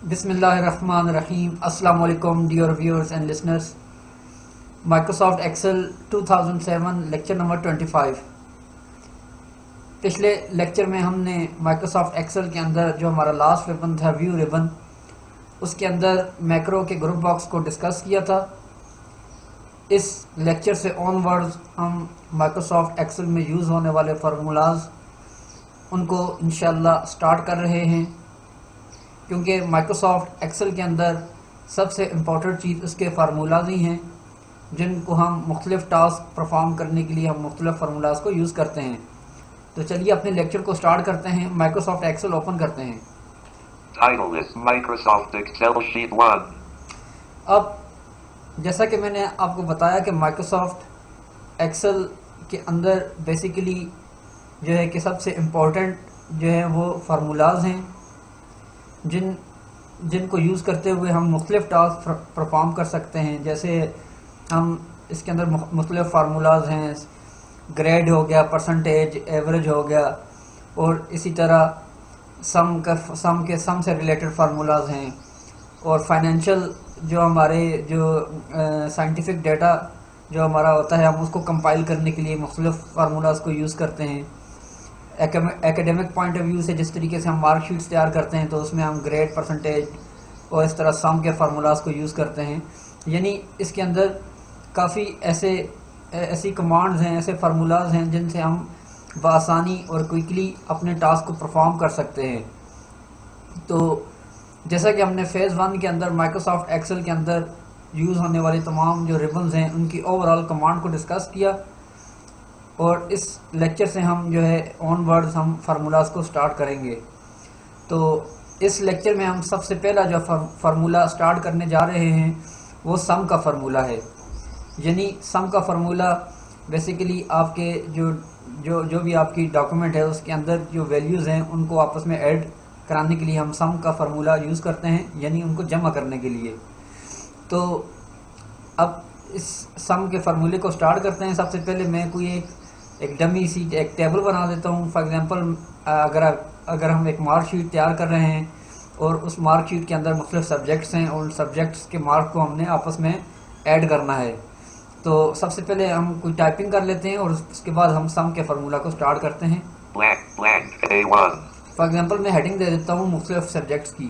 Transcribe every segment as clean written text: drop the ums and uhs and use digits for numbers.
बिस्मिल्लाहिर्रहमानिर्रहीम। अस्सलाम वालेकुम dear viewers and listeners. Microsoft Excel 2007 lecture number 25। पिछले लेक्चर में हमने माइक्रोसॉफ्ट एक्सेल के अंदर जो हमारा लास्ट रिबन था, व्यू रिबन, उसके अंदर मैक्रो के ग्रुप बॉक्स को डिस्कस किया था। इस लेक्चर से ऑनवर्ड्स हम माइक्रोसॉफ्ट एक्सेल में यूज़ होने वाले फार्मूलाज उनको इंशाल्लाह स्टार्ट कर रहे हैं, क्योंकि माइक्रोसॉफ्ट एक्सेल के अंदर सबसे इम्पॉर्टेंट चीज़ उसके फार्मूलाज ही हैं, जिनको हम मुख्तलिफ टास्क परफॉर्म करने के लिए हम मुख्तलिफ फार्मूलाज को यूज़ करते हैं। तो चलिए अपने लेक्चर को स्टार्ट करते हैं। माइक्रोसॉफ्ट एक्सेल ओपन करते हैं। Title is Microsoft Excel Sheet 1. अब जैसा कि मैंने आपको बताया कि माइक्रोसॉफ्ट एक्सेल के अंदर बेसिकली जो है कि सबसे इम्पोर्टेंट जो है वो फार्मूलाज हैं, जिनको यूज़ करते हुए हम मुख्तलिफ टास्क परफॉर्म कर सकते हैं। जैसे हम इसके अंदर मुख्तलिफ फार्मूलाज हैं, ग्रेड हो गया, परसेंटेज, एवरेज हो गया, और इसी तरह सम से रिलेटेड फार्मूलाज हैं, और फाइनेंशियल जो हमारे जो साइंटिफिक डाटा जो हमारा होता है, हम उसको कंपाइल करने के लिए मुख्तलिफ फार्मूलाज को यूज़ करते हैं। एकेडमिक पॉइंट ऑफ व्यू से जिस तरीके से हम मार्कशीट्स तैयार करते हैं, तो उसमें हम ग्रेड, परसेंटेज और इस तरह सम के फार्मूलाज को यूज़ करते हैं। यानी इसके अंदर काफ़ी ऐसी कमांड्स हैं, ऐसे फार्मूलाज हैं जिनसे हम बआसानी और क्विकली अपने टास्क को परफॉर्म कर सकते हैं। तो जैसा कि हमने फ़ेज़ 1 के अंदर माइक्रोसॉफ्ट एक्सेल के अंदर यूज़ होने वाली तमाम जो रिबन्स हैं उनकी ओवरऑल कमांड को डिस्कस किया, और इस लेक्चर से हम जो है ऑनवर्ड्स हम फार्मूलाज को स्टार्ट करेंगे। तो इस लेक्चर में हम सबसे पहला जो फार्मूला स्टार्ट करने जा रहे हैं वो सम का फार्मूला है। यानी सम का फार्मूला बेसिकली आपके जो भी आपकी डॉक्यूमेंट है उसके अंदर जो वैल्यूज़ हैं उनको आपस में ऐड कराने के लिए हम सम का फार्मूला यूज़ करते हैं, यानी उनको जमा करने के लिए। तो अब इस सम के फार्मूले को स्टार्ट करते हैं। सबसे पहले मैं कोई एक डमी सी एक टेबल बना देता हूँ। फॉर एग्जांपल अगर हम एक मार्कशीट तैयार कर रहे हैं और उस मार्कशीट के अंदर मुख्तलिफ सब्जेक्ट्स हैं और उन सब्जेक्ट्स के मार्क को हमने आपस में ऐड करना है, तो सबसे पहले हम कोई टाइपिंग कर लेते हैं और उसके बाद हम सम के फार्मूला को स्टार्ट करते हैं। Blank A1. फॉर एग्जांपल मैं हेडिंग दे देता हूँ मुख्तलिफ सब्जेक्ट्स की।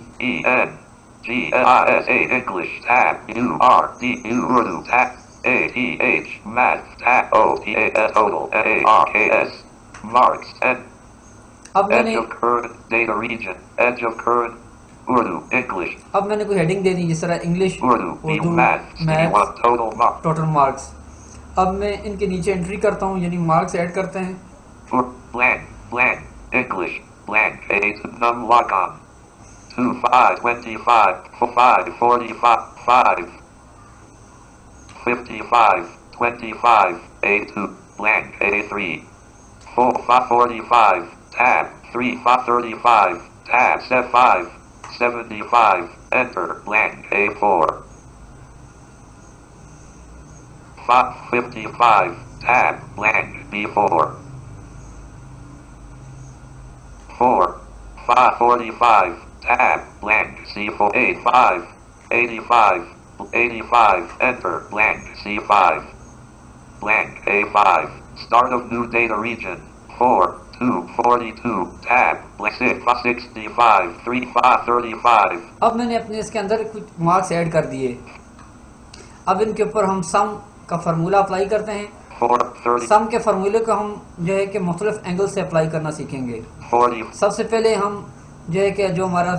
ENGLISA English tab URDU Urdu tab ATH Math tab OTAS Total ARKS Marks and अब Edge मैंने of Current Data Region Edge of Current Urdu English अब मैंने कोई हेडिंग दे दी, जिस तरह English, Urdu Math maths, Total Marks total marks. अब मैं इनके नीचे एंट्री करता हूँ, यानी मार्क्स ऐड करते हैं। Blank English Blank A num lock on 2 5 25 5 45 5 55 25 A2 blank A3 4 5 45 tab 3 5 35 tab set 5 75 enter blank A4 5 55 tab blank B4 4 5 45 tab blank C4 85 85 85 enter blank C5 blank A5 start of new data region 4 2 42 tab blank 6 65 3 5 35। अब मैंने अपने इसके अंदर कुछ marks add कर दिए। अब इनके ऊपर हम सम का फार्मूला अप्लाई करते हैं। 4 सम के फार्मूले को हम जो है कि मुख्तलिफ एंगल से अप्लाई करना सीखेंगे। 40 सबसे पहले हम जो है कि जो हमारा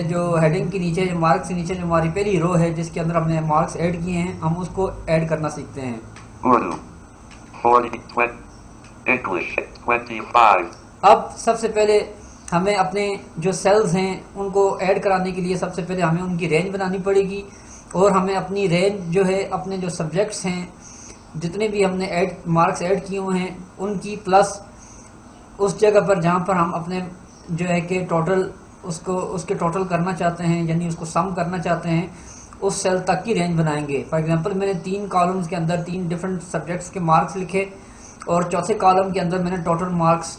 जो हेडिंग के नीचे, जो मार्क्स के नीचे जो हमारी पहली रो है जिसके अंदर हमने मार्क्स ऐड किए हैं, हम उसको ऐड करना सीखते हैं। Urdu 40 20 English 25। अब सबसे पहले हमें अपने जो सेल्स हैं उनको ऐड कराने के लिए सबसे पहले हमें उनकी रेंज बनानी पड़ेगी, और हमें अपनी रेंज जो है अपने जो सब्जेक्ट्स हैं जितने भी हमने मार्क्स ऐड किए हुए हैं उनकी प्लस उस जगह पर जहाँ पर हम अपने जो है कि टोटल उसके टोटल करना चाहते हैं, यानी उसको सम करना चाहते हैं, उस सेल तक की रेंज बनाएंगे। फॉर एग्जांपल मैंने 3 कॉलम्स के अंदर 3 डिफरेंट सब्जेक्ट्स के मार्क्स लिखे, और चौथे कॉलम के अंदर मैंने टोटल मार्क्स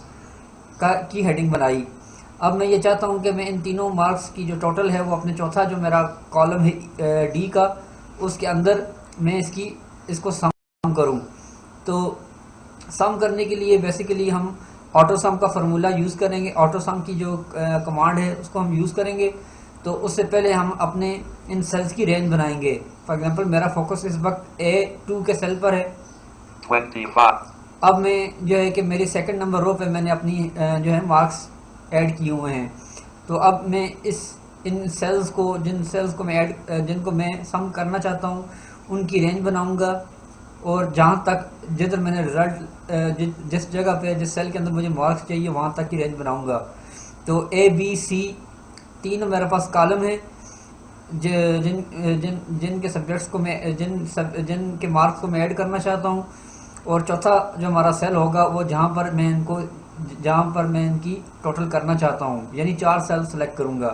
की हेडिंग बनाई। अब मैं ये चाहता हूँ कि मैं इन तीनों मार्क्स की जो टोटल है वो अपने चौथा जो मेरा कॉलम है डी का, उसके अंदर मैं इसको सम करूँ। तो सम करने के लिए बेसिकली हम ऑटो सम का फार्मूला यूज़ करेंगे। ऑटो सम की जो कमांड है उसको हम यूज़ करेंगे। तो उससे पहले हम अपने इन सेल्स की रेंज बनाएंगे। फॉर एग्जांपल मेरा फोकस इस वक्त A2 के सेल पर है। 25, अब मैं जो है कि मेरी सेकंड नंबर रो पे मैंने अपनी जो है मार्क्स ऐड किए हुए हैं। तो अब मैं इन सेल्स को जिनको मैं सम करना चाहता हूँ उनकी रेंज बनाऊंगा, और जहाँ तक जिधर मैंने रिजल्ट जिस जगह पे जिस सेल के अंदर मुझे मार्क्स चाहिए वहाँ तक की रेंज बनाऊंगा। तो A B C तीन मेरे पास कॉलम है जिनके सब्जेक्ट्स को मैं जिनके मार्क्स को मैं ऐड करना चाहता हूँ। और चौथा जो हमारा सेल होगा वो जहाँ पर मैं इनकी टोटल करना चाहता हूँ, यानी 4 सेल सेलेक्ट करूँगा।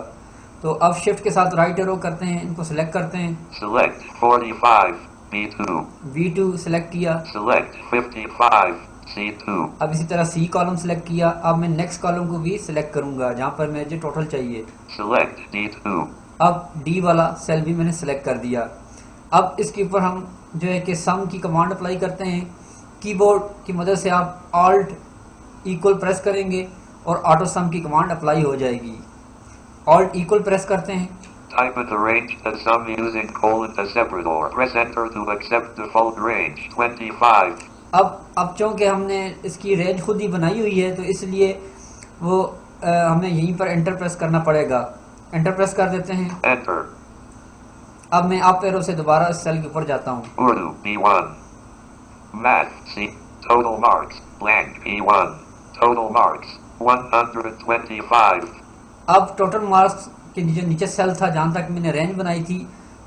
तो अब शिफ्ट के साथ राइट एरो करते हैं, इनको सेलेक्ट करते हैं। select 45, B2, V2 सेलेक्ट किया। select 55, C2, अब इसी तरह C कॉलम सेलेक्ट किया। अब मैं नेक्स्ट कॉलम को भी सिलेक्ट करूँगा जहाँ पर मुझे टोटल चाहिए। select D2, अब D वाला सेल भी मैंने सेलेक्ट कर दिया। अब इसके ऊपर हम जो है कि सम की कमांड अप्लाई करते हैं। कीबोर्ड की मदद से आप ऑल्ट इक्वल प्रेस करेंगे और ऑटो सम की कमांड अप्लाई हो जाएगी। ऑल्ट इक्वल प्रेस करते हैं। type in the range the sum using colon to separate or press enter to accept default range 25. अब चूँकि हमने इसकी रेंज खुद ही बनाई हुई है तो इसलिए वो हमें यहीं पर एंटर प्रेस करना पड़ेगा। एंटर प्रेस कर देते हैं। Enter. अब मैं अप एरो से दोबारा इस सेल के ऊपर जाता हूँ। Urdu B1. Math C. Total marks blank B1. Total marks 125. अब टोटल मार्क्स के जो नीचे सेल था जहाँ तक मैंने रेंज बनाई थी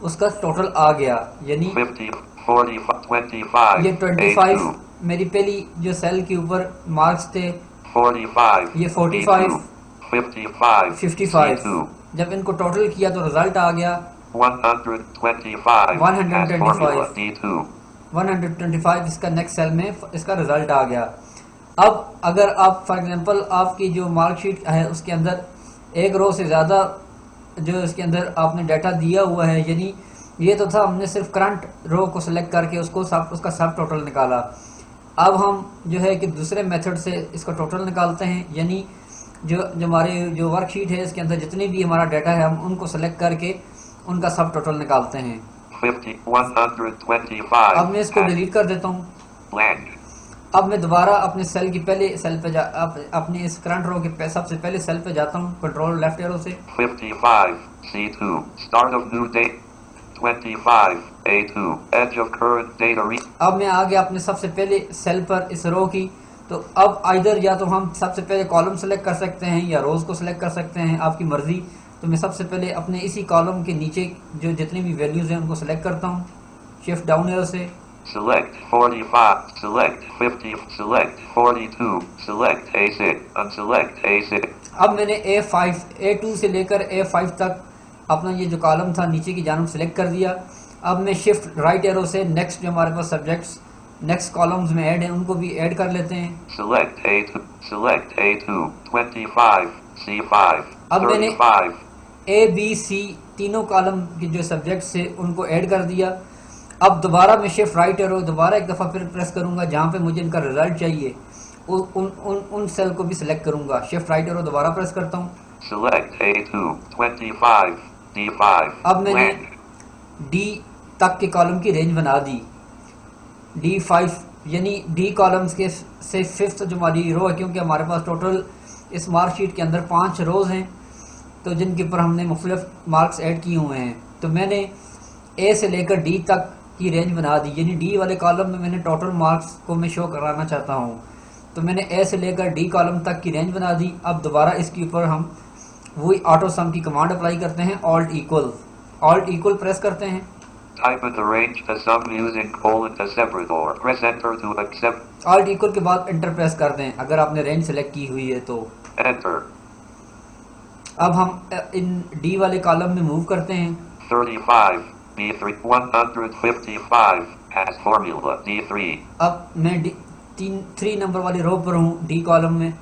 उसका टोटल आ गया, यानी 50, 45, 25. ये 25 A2. मेरी पहली जो सेल के ऊपर मार्क्स थे 45. ये 45, B2, 55. 55। C2. जब इनको टोटल किया तो रिजल्ट आ गया 125. 125. As formula D2. 125। इसका नेक्स्ट सेल में इसका रिजल्ट आ गया। अब अगर आप फॉर एग्जांपल आपकी जो मार्कशीट है उसके अंदर एक रो से ज़्यादा जो इसके अंदर आपने डाटा दिया हुआ है, यानी ये तो था हमने सिर्फ करंट रो को सिलेक्ट करके उसका सब टोटल निकाला। अब हम जो है कि दूसरे मेथड से इसका टोटल निकालते हैं, यानी जो हमारे जो वर्कशीट है इसके अंदर जितनी भी हमारा डाटा है हम उनको सेलेक्ट करके उनका सब टोटल निकालते हैं। 50, 125. अब मैं इसको डिलीट कर देता हूँ। Blank. अब मैं दोबारा अपने सेल की पहले सेल पे अपने इस करंट रो के सबसे पहले सेल पे जाता हूँ कंट्रोल लेफ्ट एरो से। 55, C2, start of new date. 25, A2, edge of current data अब मैं आ गया अपने सबसे पहले सेल पर इस रो की। तो अब आइदर या तो हम सबसे पहले कॉलम सेलेक्ट कर सकते हैं या रोज को सिलेक्ट कर सकते हैं, आपकी मर्जी। तो मैं सबसे पहले अपने इसी कॉलम के नीचे जो जितनी भी वैल्यूज हैं उनको सेलेक्ट करता हूँ शिफ्ट डाउन एरो से। select 45, select 50, select 42, select A6, unselect A6. अब मैंने A2 से लेकर A5 तक अपना ये जो कॉलम था नीचे की जानब सेलेक्ट कर दिया। अब मैं शिफ्ट राइट एरो से नेक्स्ट जो हमारे पास सब्जेक्ट्स नेक्स्ट कॉलम्स में ऐड हैं उनको भी ऐड कर लेते हैं। select A2, 25, C5, अब मैंने 35. ABC तीनों कॉलम के जो सब्जेक्ट्स थे उनको ऐड कर दिया। अब दोबारा मैं शिफ्ट राइट एरो दोबारा एक दफ़ा फिर प्रेस करूंगा जहाँ पे मुझे इनका रिजल्ट चाहिए उन सेल को भी सिलेक्ट करूंगा। शिफ्ट राइट एरो दोबारा प्रेस करता हूँ। select A2, 25, D5. अब मैंने Blank. D तक के कॉलम की रेंज बना दी D5, यानी D कॉलम्स के से फिफ्थ जो हमारी रो है, क्योंकि हमारे पास टोटल इस मार्कशीट के अंदर 5 रोज़ हैं तो जिनके ऊपर हमने मुख्तलिफ मार्क्स ऐड किए हुए हैं। तो मैंने A से लेकर D तक की रेंज बना दी, यानी D वाले कॉलम में मैंने टोटल मार्क्स को मैं शो कराना चाहता हूँ। तो मैंने A से लेकर D कॉलम तक की रेंज बना दी। अब दोबारा इसके ऊपर हम वही ऑटो सम की कमांड अप्लाई करते हैं, ऑल्ट इक्वल प्रेस करते हैं। Type in the range the sum using colon to separate or press enter to accept. Alt equal के बाद एंटर प्रेस कर दें अगर आपने रेंज सेलेक्ट की हुई है तो। Enter. अब हम इन D वाले कॉलम में मूव करते हैं। 35, B3, 155, as formula D3. अब मैं 3 नंबर वाली रो पर हूँ D कॉलम में।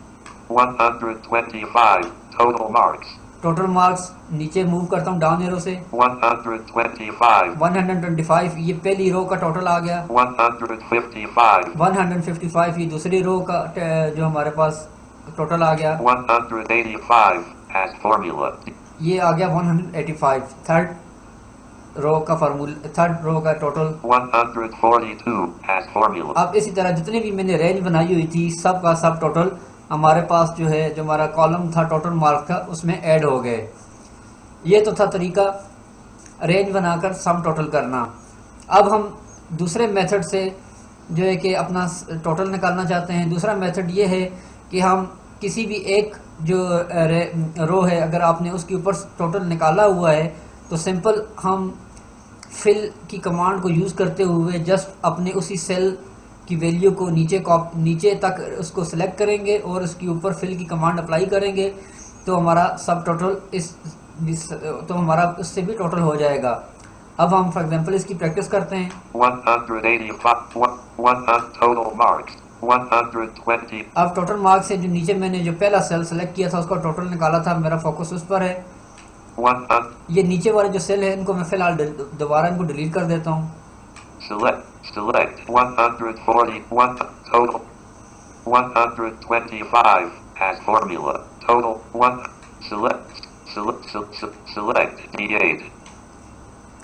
125, Total marks. टोटल मार्क्स नीचे मूव करता हूँ डाउन एरो से 125. 125 ये पहली रो का टोटल आ गया 155. 155 ये दूसरी रो का जो हमारे पास टोटल आ गया 185 as formula. ये आ गया 185 थर्ड रो का फार्मूला थर्ड रो का टोटल 142 as formula. अब इसी तरह जितने भी मैंने रेंज बनाई हुई थी सब का सब टोटल हमारे पास जो है जो हमारा कॉलम था टोटल मार्क्स का उसमें ऐड हो गए। ये तो था तरीका रेंज बनाकर सम टोटल करना। अब हम दूसरे मेथड से जो है कि अपना टोटल निकालना चाहते हैं। दूसरा मेथड ये है कि हम किसी भी एक जो रो है अगर आपने उसके ऊपर टोटल निकाला हुआ है तो सिंपल हम फिल की कमांड को यूज़ करते हुए जस्ट अपने उसी सेल की वैल्यू को नीचे तक उसको सिलेक्ट करेंगे और उसके ऊपर फिल की कमांड अप्लाई करेंगे तो हमारा सब टोटल तो हमारा उससे भी टोटल हो जाएगा। अब हम फॉर एग्जांपल इसकी प्रैक्टिस करते हैं। 185 total marks 120. अब टोटल मार्क्स से जो नीचे मैंने जो पहला सेल सेलेक्ट किया था उसका टोटल निकाला था, मेरा फोकस उस पर है। 100. ये नीचे वाले जो सेल है इनको मैं फिलहाल दोबारा इनको डिलीट कर देता हूँ। Select 141 total 125 as formula total 1 select D8.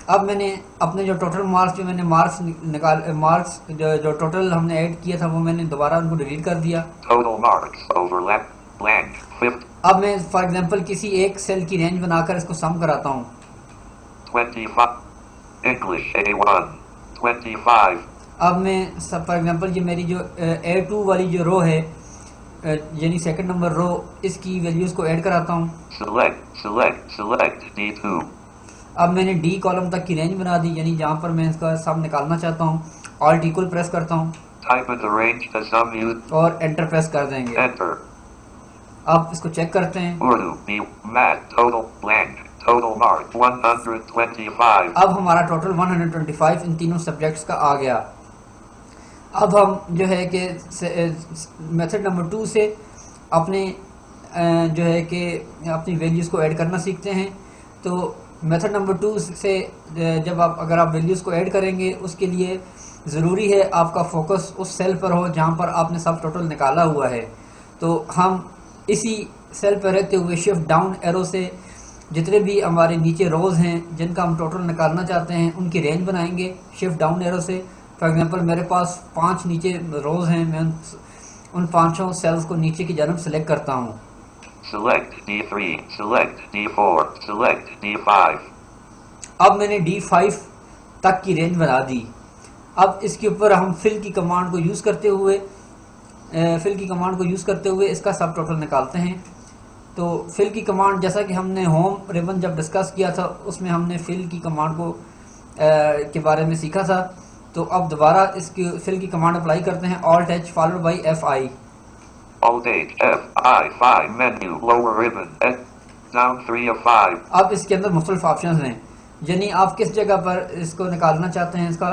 अब मैंने अपने जो टोटल मार्क्स जो मैंने मार्क्स जो टोटल हमने ऐड किया था वो मैंने दोबारा उनको डिलीट कर दिया। Total marks overlap blank 50. अब मैं फॉर एग्जांपल किसी एक सेल की रेंज बनाकर इसको सम कराता हूँ। 25 English A1 25. अब मैं फॉर एग्जांपल ये मेरी जो A2 वाली जो रो है यानी सेकंड नंबर रो इसकी वैल्यूज को ऐड कराता हूँ। Select D2. अब मैंने डी कॉलम तक की रेंज बना दी यानी जहाँ पर मैं इसका सम निकालना चाहता हूँ। ऑल्ट इक्वल प्रेस करता हूँ Type in the range to sum use. और एंटर प्रेस कर देंगे। Enter. अब इसको चेक करते हैं। Urdu B Math total blank total mark 125. अब हमारा टोटल 125 इन तीनों सब्जेक्ट्स का आ गया। अब हम जो है कि मेथड नंबर 2 से अपने जो है कि अपनी वैल्यूज़ को ऐड करना सीखते हैं। तो मेथड नंबर 2 से जब अगर आप वैल्यूज़ को ऐड करेंगे उसके लिए ज़रूरी है आपका फोकस उस सेल पर हो जहाँ पर आपने सब टोटल निकाला हुआ है। तो हम इसी सेल पर रहते हुए शिफ्ट डाउन एरो से जितने भी हमारे नीचे रोज़ हैं जिनका हम टोटल निकालना चाहते हैं उनकी रेंज बनाएंगे शिफ्ट डाउन एरो से। फॉर एग्जांपल मेरे पास 5 नीचे रोज़ हैं, मैं उन 5 सेल्स को नीचे की जानब सेलेक्ट करता हूँ। Select D3, select D4, select D5. अब मैंने D5 तक की रेंज बना दी। अब इसके ऊपर हम फिल की कमांड को यूज़ करते हुए इसका सब टोटल निकालते हैं। तो फिल की कमांड जैसा कि हमने होम रिबन जब डिस्कस किया था उसमें हमने फिल की कमांड को के बारे में सीखा था। तो अब दोबारा इसकी फिल की कमांड अप्लाई करते हैं। Alt H followed by Fi। Alt H F I 5 menu lower ribbon S down 3 of 5. अब इसके अंदर मुख्तलिफ ऑप्शन हैं यानी आप किस जगह पर इसको निकालना चाहते हैं इसका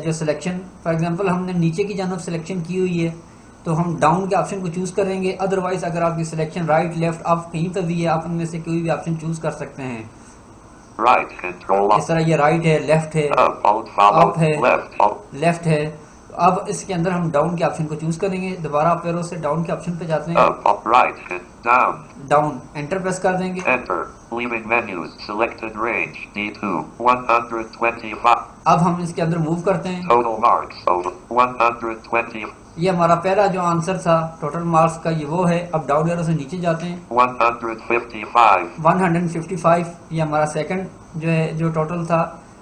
जो सिलेक्शन। फॉर एग्जांपल हमने नीचे की जानब सिलेक्शन की हुई है तो हम डाउन के ऑप्शन को चूज़ करेंगे। अदरवाइज अगर आपकी सिलेक्शन राइट लेफ्ट आप कहीं पर भी है आप उनमें से कोई भी ऑप्शन चूज़ कर सकते हैं। Right control इस तरह ये राइट है, लेफ्ट है, Alt follow अप है, left Alt लेफ्ट है। अब इसके अंदर हम डाउन के ऑप्शन को चूज़ करेंगे। दोबारा आप एरो से डाउन के ऑप्शन पे जाते हैं। up right down down enter press कर देंगे। enter leaving menus selected range D2 125. अब हम इसके अंदर मूव करते हैं। Total marks over 120. ये हमारा पहला जो आंसर था टोटल मार्क्स का ये वो है। अब डाउन एरो से नीचे जाते हैं। 155. 155 ये हमारा सेकंड जो है जो टोटल था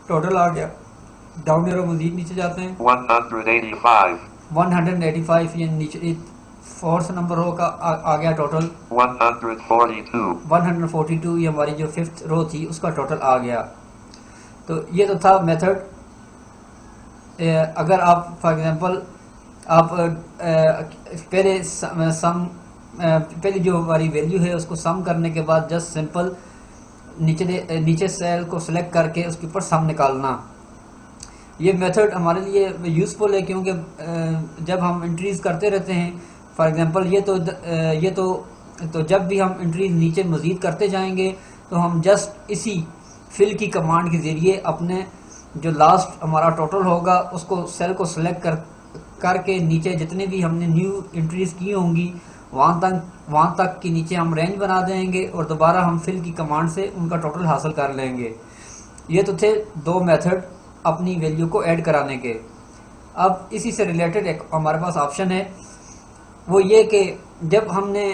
टोटल आ गया। डाउन एरो मजीद नीचे जाते हैं। 185. 185 ये नीचे फोर्थ नंबर रो का आ गया टोटल। 142. 142 ये हमारी जो फिफ्थ रो थी उसका टोटल आ गया। तो ये तो था मेथड। अगर आप फॉर एग्जांपल आप पहले जो हमारी वैल्यू है उसको सम करने के बाद जस्ट सिंपल नीचे सेल को सिलेक्ट करके उसके ऊपर सम निकालना, ये मेथड हमारे लिए यूज़फुल है क्योंकि जब हम एंट्रीज करते रहते हैं। फॉर एग्जांपल ये तो तो जब भी हम एंट्री नीचे मज़ीद करते जाएंगे तो हम जस्ट इसी फिल की कमांड के ज़रिए अपने जो लास्ट हमारा टोटल होगा उसको सेल को सिलेक्ट करके नीचे जितने भी हमने न्यू एंट्रीज की होंगी वहाँ तक कि नीचे हम रेंज बना देंगे और दोबारा हम फिल की कमांड से उनका टोटल हासिल कर लेंगे। ये तो थे दो मेथड अपनी वैल्यू को ऐड कराने के। अब इसी से रिलेटेड एक हमारे पास ऑप्शन है, वो ये कि जब हमने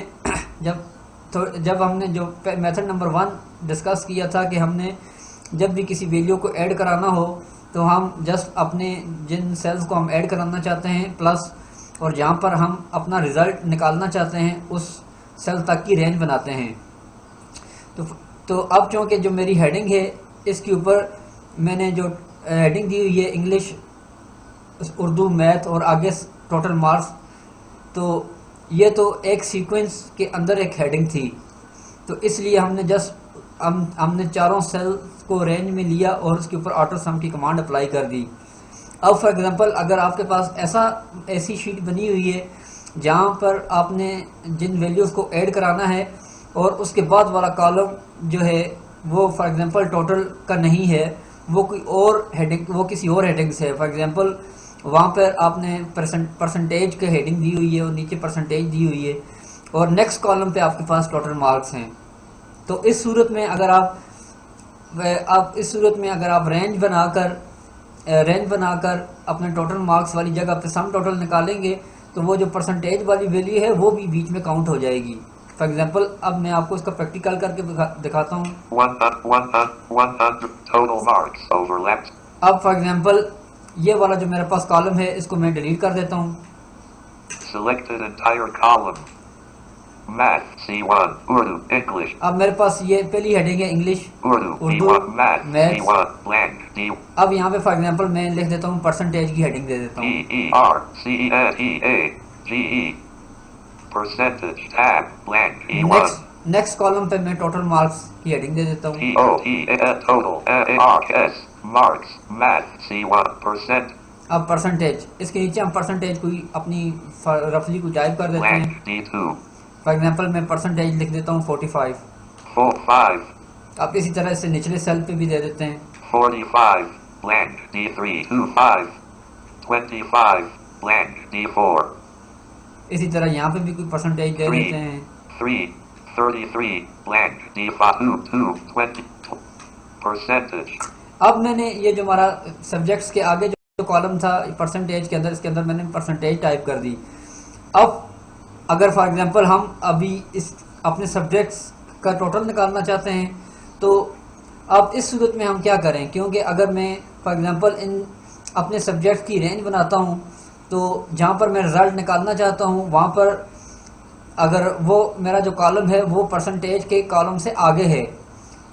जो मेथड नंबर 1 डिस्कस किया था कि हमने जब भी किसी वैल्यू को ऐड कराना हो तो हम जस्ट अपने जिन सेल्स को हम ऐड कराना चाहते हैं प्लस और जहाँ पर हम अपना रिज़ल्ट निकालना चाहते हैं उस सेल तक की रेंज बनाते हैं। तो अब चूँकि जो मेरी हेडिंग है इसके ऊपर मैंने जो हेडिंग दी हुई है इंग्लिश, उर्दू, मैथ और आगे टोटल मार्क्स, तो ये तो एक सीक्वेंस के अंदर एक हेडिंग थी, तो इसलिए हमने जस्ट हमने चारों सेल्स को रेंज में लिया और उसके ऊपर ऑटो सम की कमांड अप्लाई कर दी। अब फॉर एग्जांपल अगर आपके पास ऐसी शीट बनी हुई है जहाँ पर आपने जिन वैल्यूज़ को ऐड कराना है और उसके बाद वाला कॉलम जो है वो फॉर एग्जांपल टोटल का नहीं है, वो कोई और हेडिंग, वो किसी और हेडिंग से है। फॉर एग्जांपल वहाँ पर आपने परसेंटेज की हेडिंग दी हुई है और नीचे परसेंटेज दी हुई है और नेक्स्ट कॉलम पे आपके पास टोटल मार्क्स हैं। तो इस सूरत में अगर आप रेंज बनाकर अपने टोटल मार्क्स वाली जगह पे सम टोटल निकालेंगे तो वो जो परसेंटेज वाली वैल्यू है वो भी बीच में काउंट हो जाएगी। फॉर एग्जांपल अब मैं आपको इसका प्रैक्टिकल करके दिखाता हूँ। 100 total marks overlapped. अब फॉर एग्जांपल ये वाला जो मेरे पास कॉलम है इसको मैं डिलीट कर देता हूँ। Selected entire column. Math C1 Urdu English. अब मेरे पास ये पहली हेडिंग है English, Urdu Urdu, B1 Math maths. C1 blank D अब यहाँ पे फॉर एग्जांपल मैं लिख देता हूँ परसेंटेज की हेडिंग दे देता हूँ। E R C E N T A G E percentage tab blank E1 next column पे मैं टोटल मार्क्स की हेडिंग दे देता हूँ। T O T A N total A R S marks Math C1 percent अब percentage, इसके नीचे हम percentage कोई अपनी रफली को टाइप कर देते हैं। blank D2 फॉर एग्जांपल मैं परसेंटेज लिख देता हूँ 45। 45 आप इसी तरह से निचले सेल पे भी दे देते हैं। 45 blank D3 25 25 blank D4 इसी तरह यहाँ पे भी कोई परसेंटेज दे देते हैं। 3 33 blank D5 2 20 percentage। अब मैंने ये जो हमारा सब्जेक्ट्स के आगे जो कॉलम था परसेंटेज के अंदर, इसके अंदर मैंने परसेंटेज टाइप कर दी। अब अगर फॉर एग्जांपल हम अभी इस अपने सब्जेक्ट्स का टोटल निकालना चाहते हैं तो अब इस सूरत में हम क्या करें, क्योंकि अगर मैं फॉर एग्जांपल इन अपने सब्जेक्ट की रेंज बनाता हूं तो जहां पर मैं रिज़ल्ट निकालना चाहता हूं वहां पर अगर वो मेरा जो कॉलम है वो परसेंटेज के कॉलम से आगे है,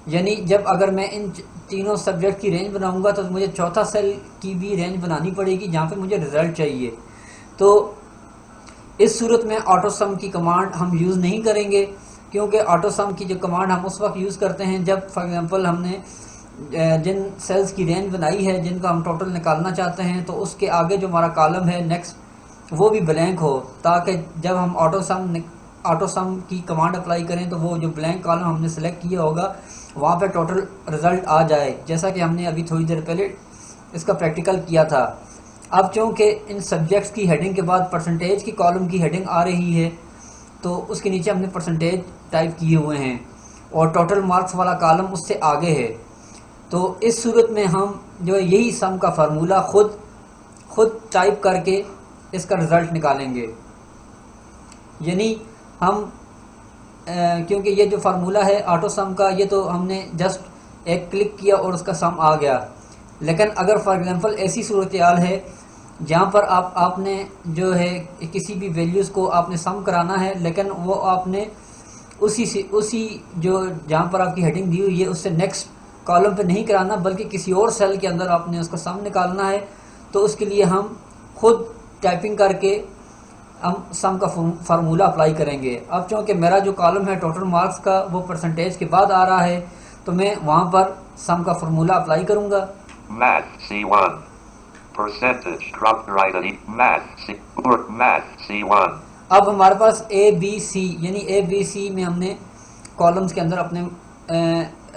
यानी जब अगर मैं इन तीनों सब्जेक्ट की रेंज बनाऊंगा तो मुझे चौथा सेल की भी रेंज बनानी पड़ेगी जहाँ पे मुझे रिज़ल्ट चाहिए। तो इस सूरत में ऑटो सम की कमांड हम यूज़ नहीं करेंगे, क्योंकि ऑटो सम की जो कमांड हम उस वक्त यूज़ करते हैं जब फॉर एग्जांपल हमने जिन सेल्स की रेंज बनाई है जिनका हम टोटल निकालना चाहते हैं तो उसके आगे जो हमारा कॉलम है नेक्स्ट वो भी ब्लैंक हो, ताकि जब हम ऑटो सम की कमांड अप्लाई करें तो वो जो ब्लैंक कॉलम हमने सेलेक्ट किया होगा वहाँ पे टोटल रिज़ल्ट आ जाए, जैसा कि हमने अभी थोड़ी देर पहले इसका प्रैक्टिकल किया था। अब चूँकि इन सब्जेक्ट्स की हेडिंग के बाद परसेंटेज की कॉलम की हेडिंग आ रही है तो उसके नीचे हमने परसेंटेज टाइप किए हुए हैं और टोटल मार्क्स वाला कॉलम उससे आगे है। तो इस सूरत में हम जो है यही सम का फार्मूला खुद टाइप करके इसका रिज़ल्ट निकालेंगे, यानी हम क्योंकि ये जो फार्मूला है ऑटो सम का ये तो हमने जस्ट एक क्लिक किया और उसका सम आ गया। लेकिन अगर फॉर एग्जांपल ऐसी सूरत हाल है जहाँ पर आपने जो है किसी भी वैल्यूज़ को आपने सम कराना है लेकिन वो आपने उसी जो जहाँ पर आपकी हेडिंग दी हुई है उससे नेक्स्ट कॉलम पे नहीं कराना बल्कि किसी और सेल के अंदर आपने उसका सम निकालना है, तो उसके लिए हम खुद टाइपिंग करके हम सम का फार्मूला अप्लाई करेंगे। अब चूँकि मेरा जो कॉलम है टोटल मार्क्स का वो परसेंटेज के बाद आ रहा है तो मैं वहाँ पर सम का फार्मूला अप्लाई करूँगा। Math C1 percentage drop right at Math C1 अब हमारे पास ए बी सी यानी ए बी सी में हमने कॉलम्स के अंदर अपने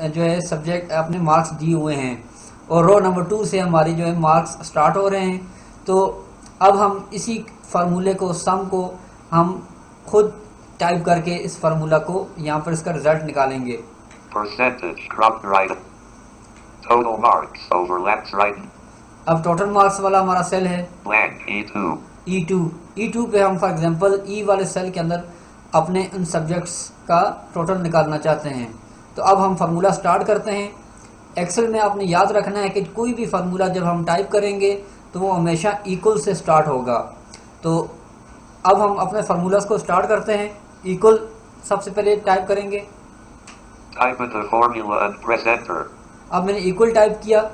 जो है सब्जेक्ट अपने मार्क्स दिए हुए हैं और रो नंबर 2 से हमारी जो है मार्क्स स्टार्ट हो रहे हैं। तो अब हम इसी फार्मूले को सम को हम खुद टाइप करके इस फार्मूला को यहाँ पर इसका रिजल्ट निकालेंगे। Percentage cropped right. Total marks over left right. अब टोटल मार्क्स वाला हमारा सेल है Blank E2. E2 पे हम फॉर एग्जांपल ई वाले सेल के अंदर अपने उन सब्जेक्ट्स का टोटल निकालना चाहते हैं। तो अब हम फार्मूला स्टार्ट करते हैं। एक्सेल में आपने याद रखना है कि कोई भी फार्मूला जब हम टाइप करेंगे तो वो हमेशा इक्वल से स्टार्ट होगा। तो अब हम अपने फार्मूलाज को स्टार्ट करते हैं। इक्वल सबसे पहले टाइप करेंगे। Type in the formula and press enter. अब मैंने इक्वल टाइप किया।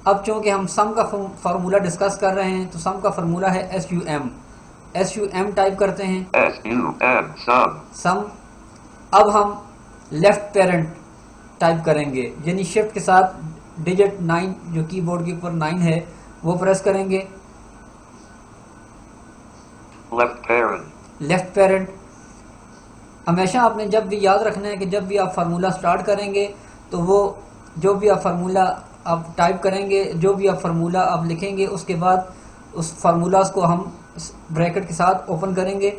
अब चूँकि हम सम का फार्मूला डिस्कस कर रहे हैं तो सम का फार्मूला है SUM टाइप करते हैं। SUM sum. सम। अब हम लेफ्ट पेरेंट टाइप करेंगे यानी शिफ्ट के साथ डिजिट 9 जो कीबोर्ड के ऊपर 9 है वो प्रेस करेंगे। Left parent. Left parent. हमेशा आपने जब भी याद रखना है कि जब भी आप फार्मूला स्टार्ट करेंगे तो वो जो भी आप फार्मूला आप टाइप करेंगे, जो भी आप फार्मूला आप लिखेंगे, उसके बाद उस फार्मूलाज को हम ब्रैकेट के साथ ओपन करेंगे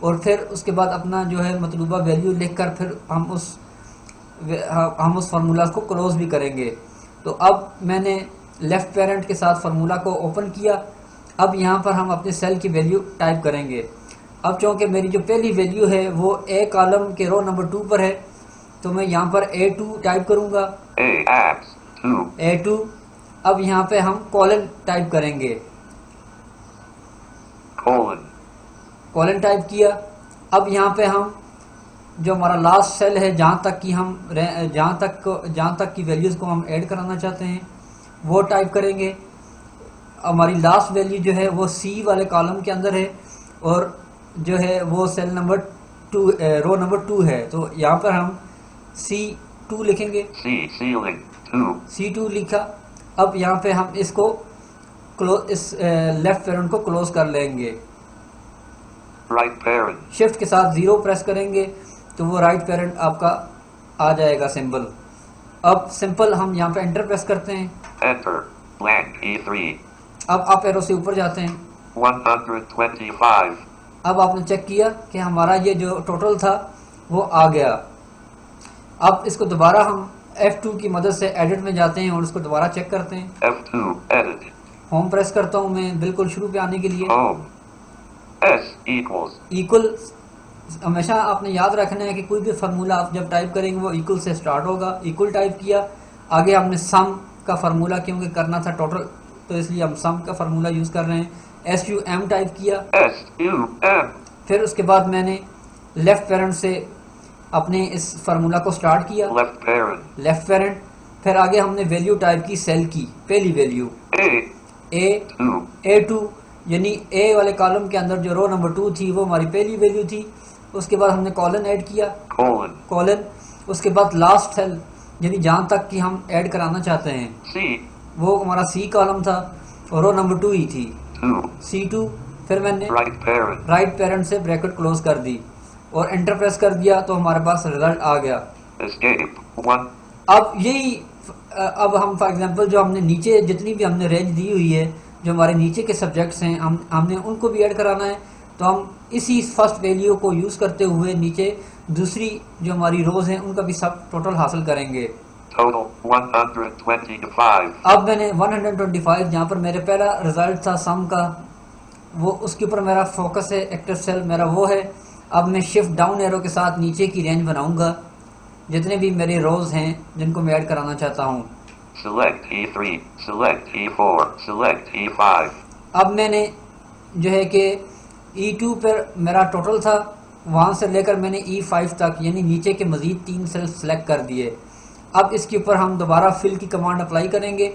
और फिर उसके बाद अपना जो है मतलूबा वैल्यू लिखकर फिर हम उस फार्मूलाज को क्लोज भी करेंगे। तो अब मैंने लेफ़्ट पेरेंट के साथ फार्मूला को ओपन किया। अब यहाँ पर हम अपने सेल की वैल्यू टाइप करेंगे। अब चूँकि मेरी जो पहली वैल्यू है वो ए कॉलम के रो नंबर 2 पर है तो मैं यहाँ पर A2 टाइप करूँगा। A2। अब यहाँ पे हम कॉलन टाइप करेंगे। कॉलन टाइप किया। अब यहाँ पे हम जो हमारा लास्ट सेल है जहाँ तक की वैल्यूज़ को हम ऐड कराना चाहते हैं वो टाइप करेंगे। हमारी लास्ट वैल्यू जो है वो सी वाले कॉलम के अंदर है और जो है वो सेल नंबर 2 रो नंबर 2 है। तो यहाँ पर हम C2 लिखेंगे। C2 लिखा। अब यहाँ पे हम इसको इस लेफ्ट पेरेंट को क्लोज कर लेंगे। Right parent. शिफ्ट के साथ 0 प्रेस करेंगे तो वो राइट पेरेंट आपका आ जाएगा सिंबल। अब सिंपल हम यहाँ पे एंटर प्रेस करते हैं। Enter blank E3। अब आप एरो से ऊपर जाते हैं। 125। अब आपने चेक किया कि हमारा ये जो टोटल था वो आ गया। अब इसको दोबारा हम F2 की मदद से एडिट में जाते हैं और इसको दोबारा चेक करते हैं। F2 edit. होम प्रेस करता हूँ मैं बिल्कुल शुरू पे आने के लिए। होम। S equals। इक्वल हमेशा आपने याद रखना है कि कोई भी फार्मूला आप जब टाइप करेंगे वो इक्वल से स्टार्ट होगा। इक्वल टाइप किया। आगे हमने सम का फार्मूला क्योंकि करना था टोटल तो इसलिए हम सम का फार्मूला यूज़ कर रहे हैं। SUM टाइप किया। SUM। फिर उसके बाद मैंने लेफ्ट पेरेंट से अपने इस फार्मूला को स्टार्ट किया। Left parent. फिर आगे हमने वैल्यू टाइप की सेल की पहली वैल्यू A2 यानी ए वाले कॉलम के अंदर जो रो नंबर 2 थी वो हमारी पहली वैल्यू थी। उसके बाद हमने कॉलन ऐड किया। कॉलन। उसके बाद लास्ट सेल यानी जहाँ तक कि हम ऐड कराना चाहते हैं वो हमारा C कॉलम था और रो नंबर 2 ही थी C2। फिर मैंने राइट पेरेंट से ब्रैकेट क्लोज कर दी और एंटर प्रेस कर दिया तो हमारे पास रिजल्ट आ गया। अब यही अब हम फॉर एग्जांपल जो हमने नीचे जितनी भी हमने रेंज दी हुई है जो हमारे नीचे के सब्जेक्ट्स हैं हमने उनको भी ऐड कराना है। तो हम इसी फर्स्ट वैल्यू को यूज़ करते हुए नीचे दूसरी जो हमारी रोज हैं उनका भी सब टोटल हासिल करेंगे। टोटल 125। अब मैंने 125 जहाँ पर मेरे पहला रिजल्ट था सम का वो उसके ऊपर मेरा फोकस है। एक्टिव सेल मेरा वो है। अब मैं शिफ्ट डाउन एरो के साथ नीचे की रेंज बनाऊंगा जितने भी मेरे रोज हैं जिनको मैं ऐड कराना चाहता हूँ। Select E3, select E4, select E5। अब मैंने जो है कि E2 पर मेरा टोटल था वहाँ से लेकर मैंने E5 तक यानी नीचे के मज़ीद 3 सेल सेलेक्ट कर दिए। अब इसके ऊपर हम दोबारा फिल की कमांड अप्लाई करेंगे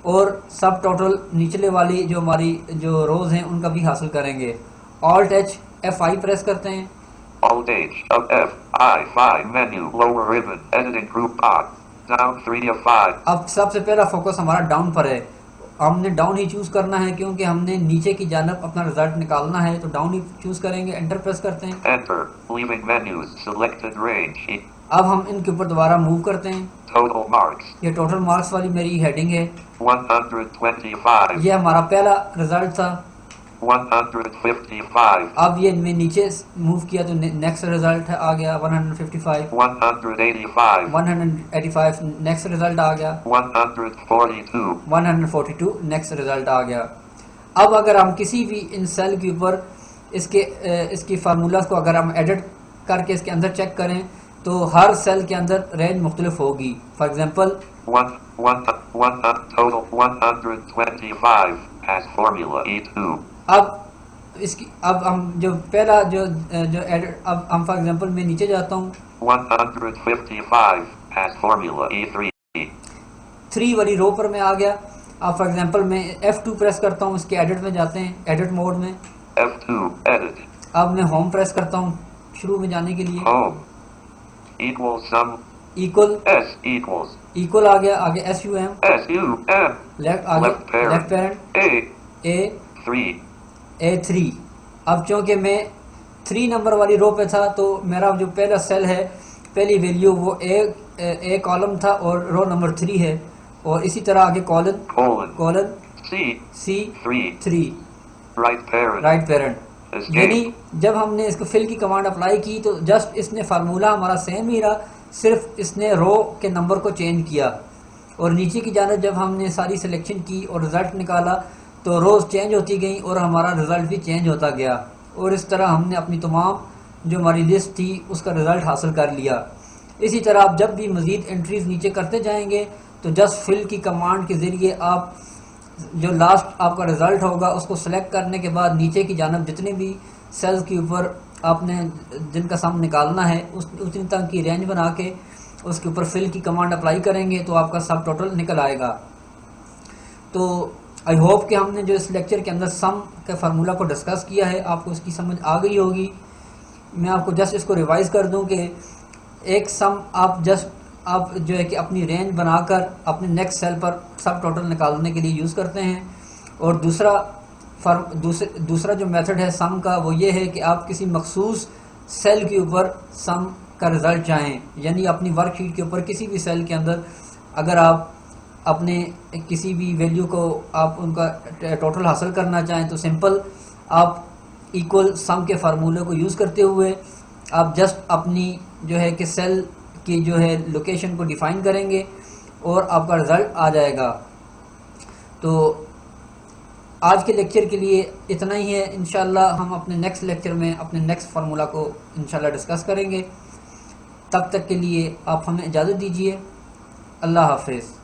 और सब टोटल निचले वाली जो हमारी जो रोज हैं उनका भी हासिल करेंगे। Alt H F5 प्रेस करते हैं। Alt H of F5 menu lower ribbon editing group box down 3 of 5। अब सबसे पहला फोकस हमारा डाउन पर है। हमने डाउन ही चूज़ करना है क्योंकि हमने नीचे की जानब अपना रिजल्ट निकालना है, तो डाउन ही चूज़ करेंगे। एंटर प्रेस करते हैं। Enter. Leaving menus. Selected range. अब हम इनके ऊपर दोबारा मूव करते हैं। Total marks. ये टोटल मार्क्स वाली मेरी हेडिंग है। 125. ये हमारा पहला रिजल्ट था। 155. अब ये मैं नीचे मूव किया तो नेक्स्ट रिजल्ट आ गया 155। 185. 185 नेक्स्ट रिजल्ट आ गया। 142. 142 नेक्स्ट रिजल्ट आ गया। अब अगर हम किसी भी इन सेल के ऊपर इसकी फार्मूलाज को अगर हम एडिट करके इसके अंदर चेक करें तो हर सेल के अंदर रेंज मुख्तलिफ होगी। For example total 125 as formula E2. अब हम जो पहला जो एडिट, अब हम फॉर एग्जांपल मैं नीचे जाता हूँ। 155 as formula E3. 3 वाली रो पर मैं आ गया। अब फॉर एग्जांपल मैं F2 प्रेस करता हूँ, इसके एडिट में जाते हैं, एडिट मोड में। F2 edit. अब मैं होम प्रेस करता हूँ शुरू में जाने के लिए। Home equals sum. Equal S equals equal आ गया, आगे SUM SUM. लेफ्ट आगे Left parent. Left parent A3. A3। अब चूंकि मैं 3 नंबर वाली रो पे था तो मेरा जो पहला सेल है, पहली वैल्यू वो ए कॉलम था और रो नंबर 3 है, और इसी तरह आगे colon C3 Right parent. Right parent. Escape. यानी जब हमने इसको फिल की कमांड अप्लाई की तो जस्ट इसने फार्मूला हमारा सेम ही रहा, सिर्फ इसने रो के नंबर को चेंज किया। और नीचे की जानब जब हमने सारी सिलेक्शन की और रिज़ल्ट निकाला तो रोज़ चेंज होती गई और हमारा रिज़ल्ट भी चेंज होता गया, और इस तरह हमने अपनी तमाम जो हमारी लिस्ट थी उसका रिज़ल्ट हासिल कर लिया। इसी तरह आप जब भी मज़ीद एंट्रीज़ नीचे करते जाएंगे तो जस्ट फिल की कमांड के ज़रिए आप जो लास्ट आपका रिज़ल्ट होगा उसको सेलेक्ट करने के बाद नीचे की जानब जितने भी सेल्स के ऊपर आपने जिनका सम निकालना है उतनी तक की रेंज बना के उसके ऊपर फिल की कमांड अप्लाई करेंगे तो आपका सब टोटल निकल आएगा। तो आई होप कि हमने जो इस लेक्चर के अंदर सम के फार्मूला को डिस्कस किया है आपको इसकी समझ आ गई होगी। मैं आपको जस्ट इसको रिवाइज़ कर दूं कि एक सम आप जो है कि अपनी रेंज बनाकर अपने नेक्स्ट सेल पर सब टोटल निकालने के लिए यूज़ करते हैं, और दूसरा जो मेथड है सम का वो ये है कि आप किसी मखसूस सेल के ऊपर सम का रिज़ल्ट चाहें, यानी अपनी वर्कशीट के ऊपर किसी भी सेल के अंदर अगर आप अपने किसी भी वैल्यू को आप उनका टोटल हासिल करना चाहें तो सिंपल आप इक्वल सम के फार्मूले को यूज़ करते हुए आप जस्ट अपनी जो है कि सेल की जो है लोकेशन को डिफ़ाइन करेंगे और आपका रिज़ल्ट आ जाएगा। तो आज के लेक्चर के लिए इतना ही है। इंशाल्लाह हम अपने नेक्स्ट लेक्चर में अपने नेक्स्ट फार्मूला को इंशाल्लाह डिस्कस करेंगे। तब तक के लिए आप हमें इजाज़त दीजिए। अल्लाह हाफ़िज़।